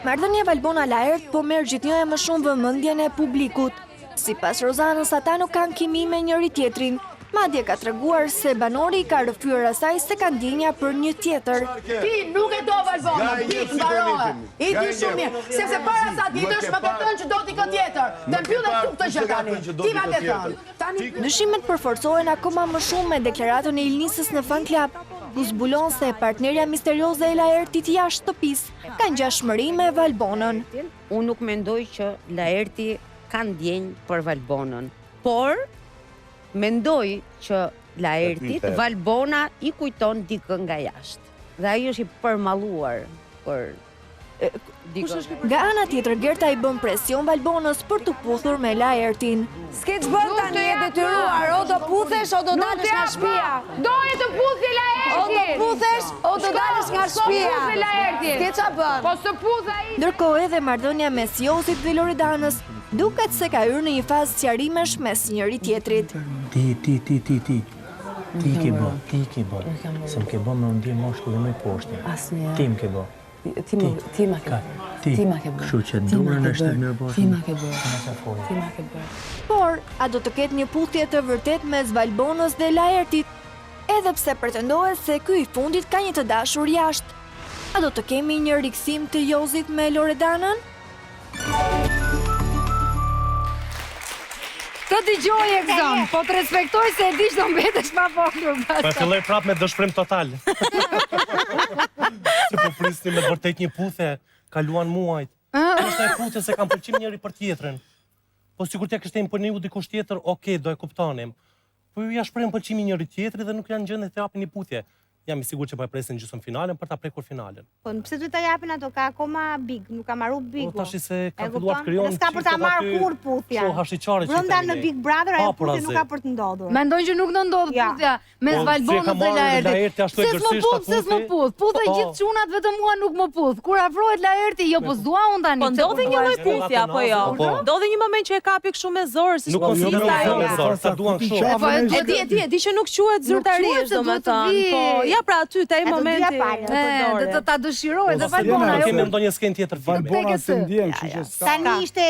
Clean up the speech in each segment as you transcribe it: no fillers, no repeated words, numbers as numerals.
Marrëdhënia Valbona Laert po merr gjithnjë e më shumë vëmendjen e publikut. Sipas Rozanës, ata nuk kanë kimi me njëri tjetrin. Madje ka treguar se banori ka rrëfyer asaj se ka ndjenja për një tjetër. Ti nuk e do Valbonën, pik, mbarohe. I di shumë mirë, sepse para sa ti dësh më ke thënë që do t'i këtë tjetër. Të mbyllet këtu këtë gjë tani. Ti ma ke thënë. Dyshimet përforcohen akoma më shumë me deklaratën e Ilnisës në fan club, ku zbulon se partnerja misterioze e Laertit jashtë shtëpisë ka ngjashmëri me Valbonën. Unë nuk mendoj që Laerti ka ndjenjë për Valbonën, por mendoj që Laertit Valbona i kujton dikën nga jashtë. Dhe ai është i përmalluar për dikën. Nga ana tjetër, Gerta i bën presion Valbonës për të puthur me Laertin. S'ke ç'bën tani, je detyruar, o do puthesh o do dalësh nga shtëpia. Doje të puthi Laerti. O do puthesh o do dalësh nga shtëpia. S'ke ç'a bën. Po së puth ai. Ndërkohë edhe marrëdhënia mes Josit dhe Loredanës duket se ka hyrë në një fazë sqarimesh mes njëri tjetrit. Ti ke bë. Se më ke bë me ndje moshkull dhe me poshtë. Asnjëherë. Ti më ke bë. Ti ma ke bë. Ti ma ke bë. Kështu që durën është e mirë boshtë. Ti ma ke bë. Ti ma ke bë. Por, a do të ketë një puthje të vërtet mes Valbonës dhe Laertit? Edhe pse pretendohet se ky i fundit ka një të dashur jashtë. A do të kemi një rikthim të Jozit me Loredanën? Të dëgjoj Egzon, po të respektoj se e di që do mbetesh pa folur. Po filloj prapë me dëshpërim total. Se po prisni me vërtet një puthje, kaluan muajt. Është e puthje se kam pëlqim njëri për tjetrin. Po sikur t'ja kishte imponiu dikush tjetër, okay, do e kuptonim. Po ju ja shprehën pëlqimin njëri tjetrit dhe nuk janë gjendë të japin një puthje. Jam i sigurt që po e presin gjysmë finalen për ta prekur finalen. Po pse do ta japin ato, ka akoma Big, nuk ka marrë Big. Po tash se ka filluar të krijojnë. S'ka për ta marrë kur puthja. Po hashiçare që. Brenda në Big Brother ajo puthja nuk ka për të ndodhur. Mendoj që nuk do ndodh puthja mes Valbonës dhe Laertit. Se s'më puth. Puthë gjithë çunat, vetëm mua nuk më puth. Kur afrohet Laerti, jo po s'dua unë tani. Po ndodhi një lloj puthje apo jo? Ndodhi një moment që e kapi kështu me zor, siç po thithë ajo. Sa duan kështu. Po e di që nuk quhet zyrtarisht, domethënë. Po ja pra aty te ai momenti. Do të ta dëshiroj dhe Valbona. Kemi ndonjë skenë tjetër filmi. Valbona se ndjen, kështu që s'ka. Tani ishte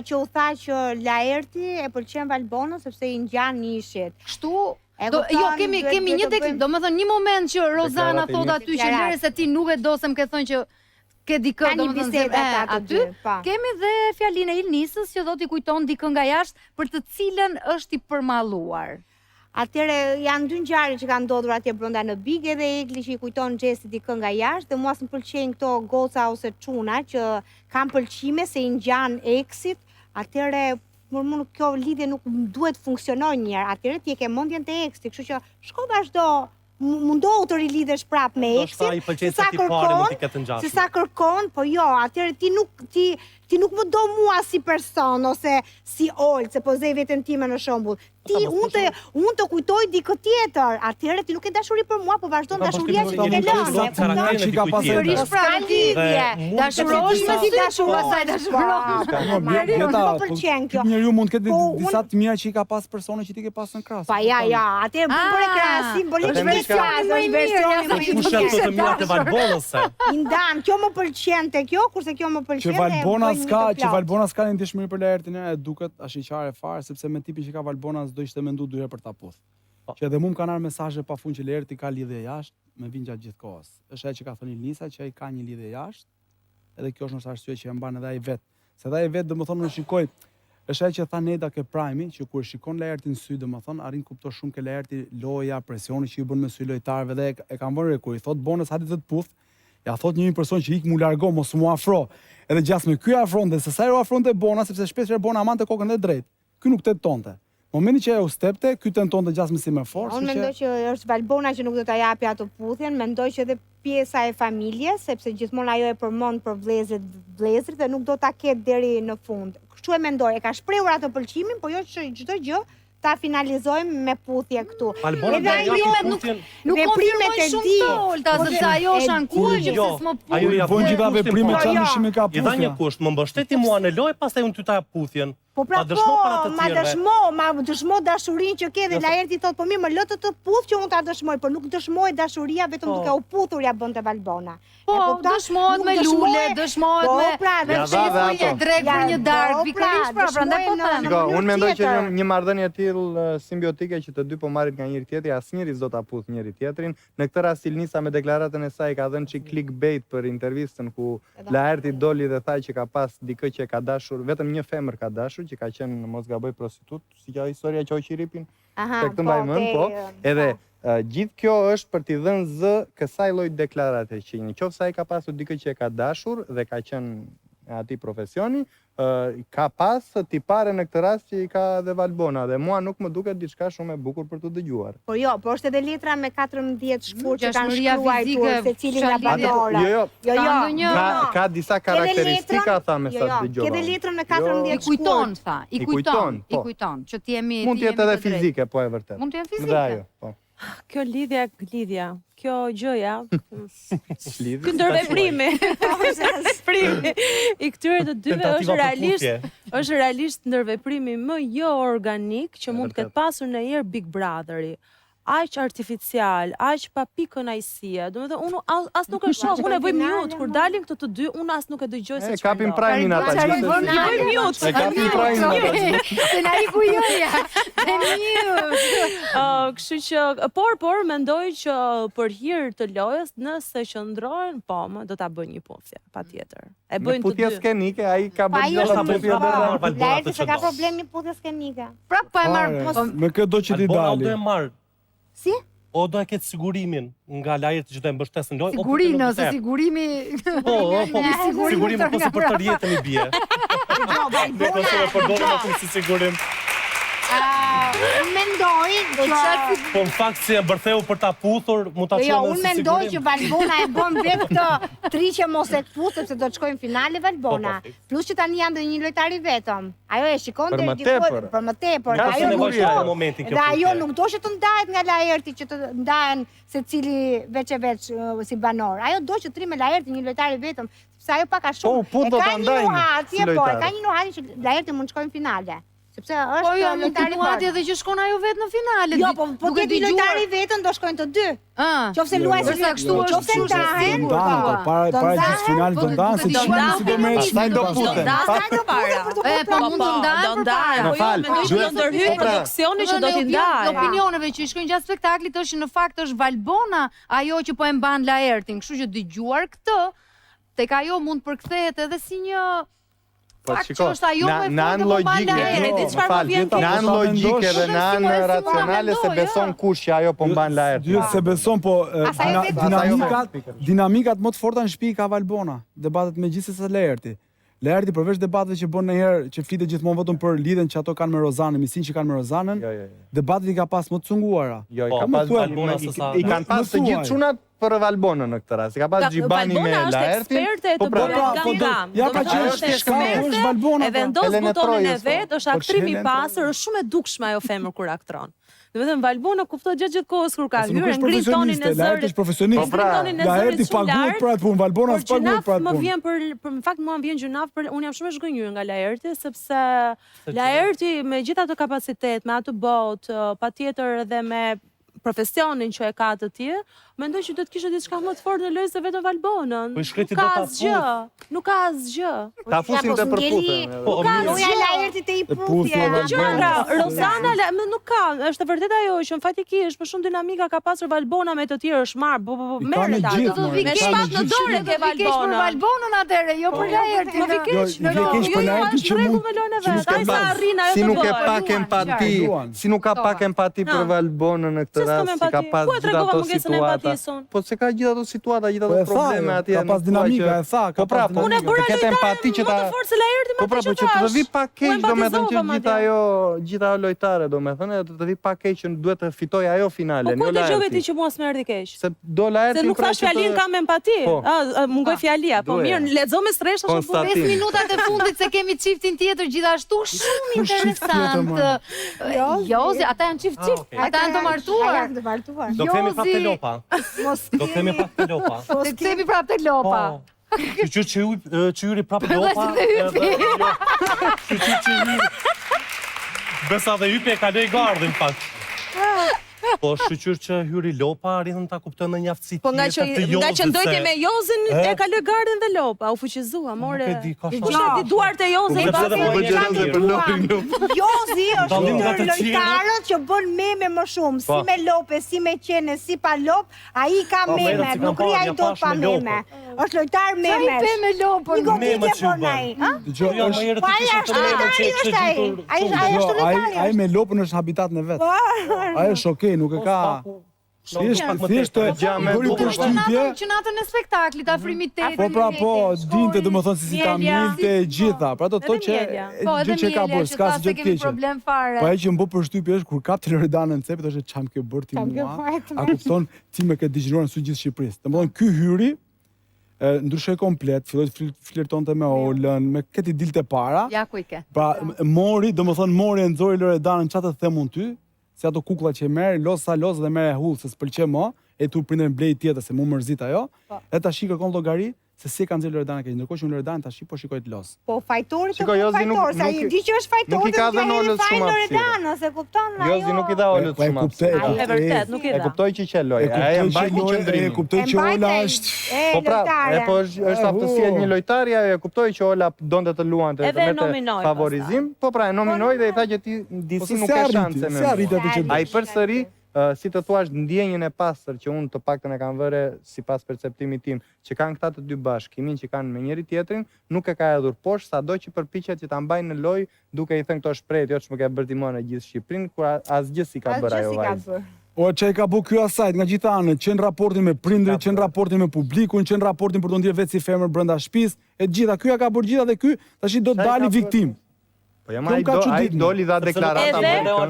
që u tha që Laerti e pëlqen Valbonën sepse i ngjan nishit. Kështu jo, kemi një tek, domethënë një moment që Rozana thot aty që lëre se ti nuk e do se më ke thënë që ke dikë domethënë aty. Kemi dhe fjalinë e Ilnisës që do t'i kujton dikë nga jashtë për të cilën është i përmalluar. Atëre janë dy ngjarje që kanë ndodhur atje brenda në Big, edhe Egli që i kujton Xhesi dikë nga jashtë, dhe mua s'm pëlqejnë këto goca ose çuna që kanë pëlqime se i ngjan eksit. Atëre mua kjo lidhje nuk duhet funksionojë një herë. Atëre ti e ke mendjen te eksit, kështu që shko vazhdo, mundohu të rilidhesh prapë me eksin. Sa kërkon, po jo, atëre ti nuk më do mua si person ose si Olë, se po zej veten time në shembull. Unë të kujtoj dikë tjetër, atëherë ti nuk ke dashuri për mua, po vazhdon dashuria që ti ke lënë. Sërish pra lidhje. Dashurosh me si dashurosh. Jeta, njeriu mund të ketë disa të mira që i ka pas persone që ti ke pas në krahas. Pa ja, atëherë bëre krahasim, bëri versioni. Kush janë këto të mira të Valbonës? I ndan, kjo më pëlqente kjo, kurse kjo më pëlqen. Që Valbona s'ka një ndjeshmëri për Laertin, e duket ashiqare fare, sepse me tipin që ka Valbona s'do ishte mendu dy herë për ta puth. Që edhe mua kanë ardhur mesazhe pafund që Laerti ka lidhje jashtë, me vin gjatë gjithë kohës. Është ajo që ka thënë Ilnisa, që ai ka një lidhje jashtë, edhe kjo është ndoshta arsye që e mban edhe ai vet. Se edhe ai vet domethënë nuk shikoj. Është ajo që tha Neda ke Prime, që kur shikon Laertin sy, domethënë arrin kupton shumë ke Laerti loja, presioni që i bën me sy lojtarëve, dhe e kanë vënë kur i thot Bonës hajde të puth. Ja thot një person që ik mu largo, mos mu afro. Edhe gjasme ky afron dhe se sa u afronte Bona, sepse shpesh Bona amante kokën e drejtë. Ky nuk tentonte. Momenti që ajo stepte, ky tentonte gjasme si me forcë. Unë mendoj që është Valbona që nuk do ta japi ato puthjen, mendoj që edhe pjesa e familjes, sepse gjithmonë ajo e përmend për vëllezrit dhe nuk do ta ketë deri në fund. Kështu e mendoj, e ka shprehur ato pëlqimin, po jo që çdo gjë ta finalizojmë me puthje këtu. Edhe ajo nuk konfirmoj shumë të Olta, sepse ajo është ankuar që s'më puth. Ajo ja bën gjitha veprimet që ai më ka puthje. I dha një kusht, më mbështeti mua në lojë, pastaj unë ty ta jap puthjen. Po pra po, ma dëshmo dashurin që ke dhe Laerti thot, po mirë më lë të puth që unë ta dëshmoj, por nuk dëshmoj dashuria vetëm duke u puthur ja bën të Valbona. Po, dëshmohet me lule, dëshmohet me shefuj e drek për një darkë, pikërisht pra, prandaj po them. Shiko, unë mendoj që një marrëdhënie e tillë simbiotike që të dy po marrin nga njëri tjetri, asnjëri s'do ta puth njëri tjetrin. Në këtë rast Ilnisa me deklaratën e saj ka dhënë çik clickbait për intervistën ku Laerti doli dhe tha që ka pas dikë që ka dashur, vetëm një femër ka dashur që ka qenë mos gaboj prostitut, si ka historia që Hoqi Ripin. Tek të mbaj mend, po. Edhe gjithë kjo është për t'i dhënë zë kësaj lloj deklarate që nëse ai ka pasur dikë që e ka dashur dhe ka qenë ati profesioni, ka pas tipare në këtë rast që i ka dhe Valbona dhe mua nuk më duket diçka shumë e bukur për të dëgjuar. Po jo, po është edhe letra me 14 shkurt që kanë shkruar secili nga banora. Jo, ka disa karakteristika tha me sa dëgjova. Edhe letrën me 14 shkurt. I kujton tha, i kujton që ti jemi mund të jetë edhe fizike, po e vërtet. Mund të jetë fizike. Po. Kjo lidhja, kjo gjëja, ky ndërveprimi i këtyre të dyve është realisht ndërveprimi më jo organik që mund të ketë pasur ndonjëherë Big Brotheri. Aq artificial, aq pa pikën ajësie. Domethënë unë as nuk e shoh, unë e bëj mute kur dalin këto të dy, unë as nuk e dëgjoj se çfarë. Kapin prime-in ata. E bëj mute. E kapin prime-in ata. Scenariku joja. E mute. Kështu që por mendoj që për hir të lojës, nëse qëndrojnë, po, do ta bëjnë një puthje, patjetër. E bëjnë të dy. Puthje skenike, ai ka bërë një puthje deri. Laerti se ka problem një puthje skenike. Pra po e marr. Me këtë do që ti dali. Si? O do e ketë sigurimin nga Laerti që do e mbështesë në lojë. Sigurin ose sigurimi... Po, sigurimi ose për të rjetën i bje. Mendoj që... Po në fakt si e bërtheu për ta puthur, mu ta qënë Jo, unë mendoj që Valbona e bën vetë këtë tri që mos e puth, sepse do të shkojnë finale Valbona. Plus që tani janë dhe një lojtari vetëm. Ajo e shikon për më tepër. Për më tepër. Dhe ajo nuk do që të ndahet nga Laerti që të ndahen secili veç e veç si banor. Ajo do që tri me Laerti një lojtari vetëm, sepse ajo pak a shumë. E ka një nuhatje që Laerti mund të shkojnë finale. Sepse është lojtari nuhatje edhe që shkon ajo vetë në finale. Jo, po të di lojtari vetën do shkojnë të dy. Qofse luajnë si kështu, qofse ndahen, para gjithë finalit do ndahen, se si do merret pastaj do puten. Po mund të ndahen. Do ndahen. Po jo, mendoj që do ndërhyjë produksioni që do t'i ndajë. Opinioneve që shkojnë gjatë spektaklit është në fakt është Valbona ajo që po e mban Laertin, kështu që dëgjuar këtë, tek ajo mund përkthehet edhe si një fakt që është ajo me në anë logjike dhe në anë racionale se beson kush që ajo po mban Laerti. Se beson, po dinamikat më të forta në shtëpi ka Valbona, debatet me gjithsesi Laerti. Laerti përveç debateve që bën ndonjëherë që flitet gjithmonë vetëm për lidhjen që ato kanë me Rozanën, misin që kanë me Rozanën, debatet i ka pas më të cunguara. Jo, i ka pas Valbona i kanë pas të gjithë çunat për Valbonën në këtë rast. I ka pas Gjibani me Laertin. Po ja ka që është Valbona. E vendos butonin e vet, është aktrim i pasur, është shumë e dukshme ajo femër kur aktron. Domethënë Valbona kuptoi gjatë kohës kur ka hyrë ngrit tonin e zërit. Laerti është profesionist. Laerti paguhet për atë punë, Valbona s'paguhet për atë punë. Më vjen për në fakt mua më vjen gjunaf për unë jam shumë e zhgënjur nga Laerti sepse Laerti me gjithë ato kapacitet, me atë botë, patjetër edhe me profesionin që e ka të tjerë, mendoj që do të kishte diçka më të fortë në lojë se vetëm Valbonën. Nuk ka asgjë. Nuk ka asgjë. Ta fusin te përputhje. Po loja Laertit e i puthje. Rozana nuk ka, është vërtet ajo që fatikisht për shumë dinamika ka pasur Valbona me të tjerë është marr, merret ato. Me shpat në dorë ke Valbona. Për Valbonën atëre, jo për Laertin. Më vikesh. Për Laertin që mund. Si nuk e pak empati, si nuk ka pak empati për Valbonën në këtë rast, si ka pas gjithë ato situata. Po se ka gjithë ato situata, gjithë ato probleme atje. Ka pas dinamika, e tha, ka pas dinamika. Unë e bëra lojtare më të fortë se Laerti Po pra, po që të vi pak keq, domethënë që gjithë ajo lojtare, domethënë, të vi pak keq që duhet të fitoj ajo finalen, jo Laerti. Po ku dëgjove ti që mua s'më keq? Se do Laerti. Se nuk thash fjalin kam empati. Mungoj fjalia, po mirë, lexo me stresh ashtu po. 5 minutat e fundit se kemi çiftin tjetër gjithashtu shumë interesant. Jo, ata janë çift. Ata janë të martuar. Do kemi prapë lopa. Do kemi prapë lopa. Do kemi prapë lopa. Shqyr që hyri prapë lopa. Shqyr që hyri. Besa dhe hypi e kaloj gardhin, pak. Po shqyr që hyri lopa, rritën ta kuptën në një aftësi Po nga që ndojti me Jozin, e kaloj gardhin dhe lopa, u fuqizua, more. Kisha ti duart e Jozin. Jozi është ndër lojtarët që bën meme më shumë, si me lope, si me qene, si pa lop, ai ka meme, nuk ri ai dot pa meme. Është lojtar meme. Ai me lopën. Një goditje bën ai. Ai me lopën është habitat në vet. Ai është okej, nuk e ka. Thjesht bëri përshtypje. Që natën e spektaklit, afrimitetit. Po, dinte domethënë si ta milte e gjitha. Pra do të thotë që gjë që ka bërë, s'ka asgjë të keqe. Po ai që më bë përshtypje është kur kap Loredanën në cepit, thoshte çam ke bërë ti mua. A kupton ti më ke dëgjuar në sy gjithë Shqipërisë. Domethënë ky hyri ndryshoi komplet, filloi të flirtonte me Olën, me këti dilte para. Ja ku i ke. Pra mori e nxori Loredanën, çfarë të them unë ty? Si ato kuklla që merr, los dhe merr hull se s'pëlqen më, e tu prindën blej tjetër se mu mërzit ajo. E tash kërkon llogari se si ka nxjerr Loredana keq. Ndërkohë që Loredana tash po shikoj të los. Po fajtori të fajtor, sa i di që është fajtori. Nuk i ka dhënë Olës shumë Loredana, se kupton ajo. Jozi nuk i dha Olës shumë. E vërtet, nuk i dha. E kuptoj që qelloj. Ai e mbaj një qendrim. E kuptoj që Ola është. Po pra, po është aftësia e një lojtari, ajo e kuptoj që Ola donte të luante me favorizim, po pra e nominoi dhe i tha që ti disi nuk ka shanse me. Ai përsëri si të thuash ndjenjën e pastër që unë të paktën e kam vëre sipas perceptimit tim, që kanë këta të dy bashkë, kimin që kanë me njëri tjetrin, nuk e ka hedhur poshtë, sado që përpiqet që ta mbajnë në lojë, duke i thënë këto shprehje, jo ç'më ka bërë timon e gjithë Shqipërinë, kur asgjë si ka bërë ajo vajzë. O që e ka bu kjo asajt nga gjitha anët, që në raportin me prindrit, që në raportin me publikun, që në raportin për të ndjerë vetë si femër brenda shtëpisë, e gjitha, ky ja ka bërë gjitha dhe ky tash do të dali viktim. Po jam ai doli dha deklarata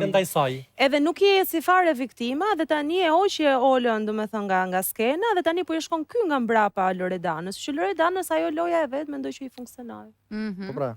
ndaj saj. Edhe nuk je si fare viktima dhe tani e hoqi Olën, domethënë nga skena dhe tani po i shkon ky nga mbrapa Loredanës, që Loredanës ajo loja e vet mendoj që i funksionoi. Po pra,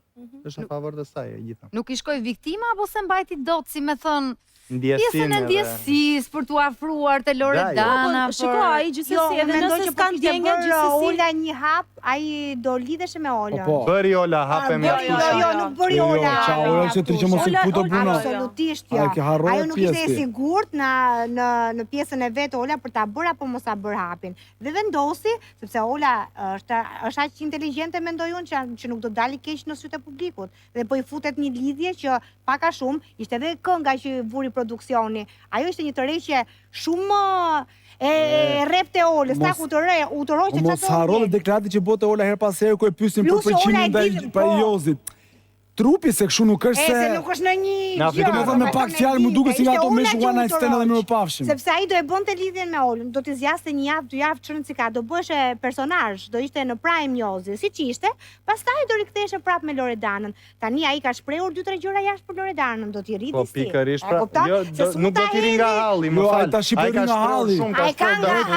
është në favor të saj e gjitha. Nuk i shkoi viktima apo se mbajti dot, si me thon, pjesën e ndjesisë për t'u afruar te Loredana. Shiko, ai gjithsesi edhe nëse s'kan ndjenjë gjithsesi. Ola një hap, ai do lidhesh me Olën. Bëri Ola hape me fushë. Jo, nuk bëri Ola. Ola që tri që mos i puto Bruno. Absolutisht jo. Ajo nuk ishte e sigurt në pjesën e vet Ola për ta bërë apo mos ta bërë hapin. Dhe vendosi, sepse Ola është aq inteligjente mendoj unë që nuk do dalë keq në sytë e publikut. Dhe po i futet një lidhje që pak a shumë ishte edhe kënga që vuri produksioni. Ajo ishte një tërheqje shumë e rrepte Olës, ta ku të roqte çato. Mos harro deklaratë që bote Ola her pas here ku e pyesin për përqimin ndaj Jozit. Trupi se kështu nuk është se nuk është në një gjë. Domethënë me pak fjalë më duket si nga ato me one night stand edhe më pafshim. Sepse ai do e bënte lidhjen me Olën, do t'i zgjaste një javë, 2 javë çrën si ka, do bëheshe personazh, do ishte në prime Jozi, siç ishte, pastaj do riktheheshe prapë me Loredanën. Tani ai ka shprehur 2-3 gjëra jashtë për Loredanën, do t'i rriti. Po pikërisht pra, jo, nuk do t'i ri nga halli, më fal. Ai tash i bëri nga halli.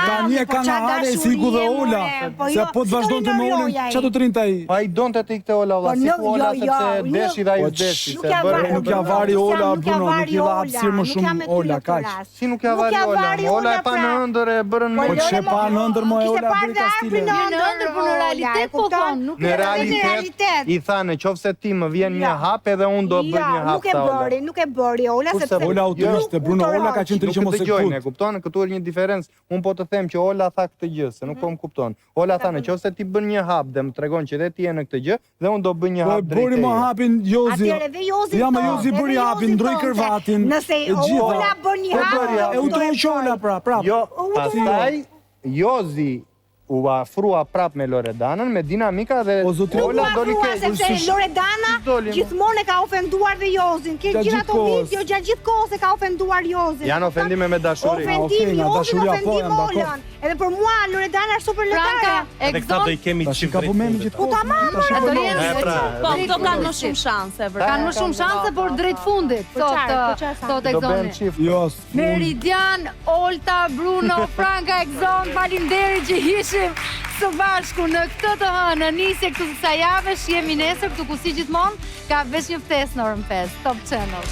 Tani e ka nga halli si ku dhe Ola. Se po të vazhdonte me Olën, çfarë do të rinte ai? Ai donte të ikte Ola valla, si Ola sepse deshi dhe ai deshi, se bërë nuk ja vari Ola, Bruno, nuk i dha hapësirë më shumë Ola, kaq. Si nuk ja vari Ola? Ola e pa në ëndër e bërën më. Po që pa në ëndër më Ola bëri kastile. Në ëndër, po në realitet po thon, nuk në realitet. I tha nëse ti më vjen një hap edhe unë do bëj një hap sa Ola. Nuk e bëri Ola sepse Ola autoriste, Bruno, Ola ka qenë që mos e kupton. E kupton, këtu është një diferencë. Unë po të them që Ola tha këtë gjë, se nuk po më kupton. Ola tha nëse ti bën një hap dhe më tregon që ti je në këtë gjë, dhe unë do bëj një hap drejt. Po bëri më hapin Jozi. Ja, më Jozi bëri hapin, ndroi kërvatin. Nëse Ola bën një hap, e udhëroi Ola prap. Jo, pastaj Jozi u afrua prap me Loredanën me dinamika dhe Ola doli keq. Sepse Loredana gjithmonë e ka ofenduar dhe Jozin. Gjithë ato video gjatë gjithë kohës e ka ofenduar Jozin. Janë ofendime me dashuri. Ofendim Jozin, ofendim Olën. Edhe për mua Loredana është super lojtare. Edhe këta do i kemi çiftë. Po tamam. Po këto kanë më shumë shanse, vërtet. Kanë më shumë shanse, por drejt fundit. Sot Exoni. Meridian, Olta, Bruno, Franka, Exon, faleminderit që ishim së bashku në këtë të hënë, nisje këtu kësaj jave, jemi nesër këtu ku si gjithmonë, ka veç një ftesë në orën 5, Top Channel.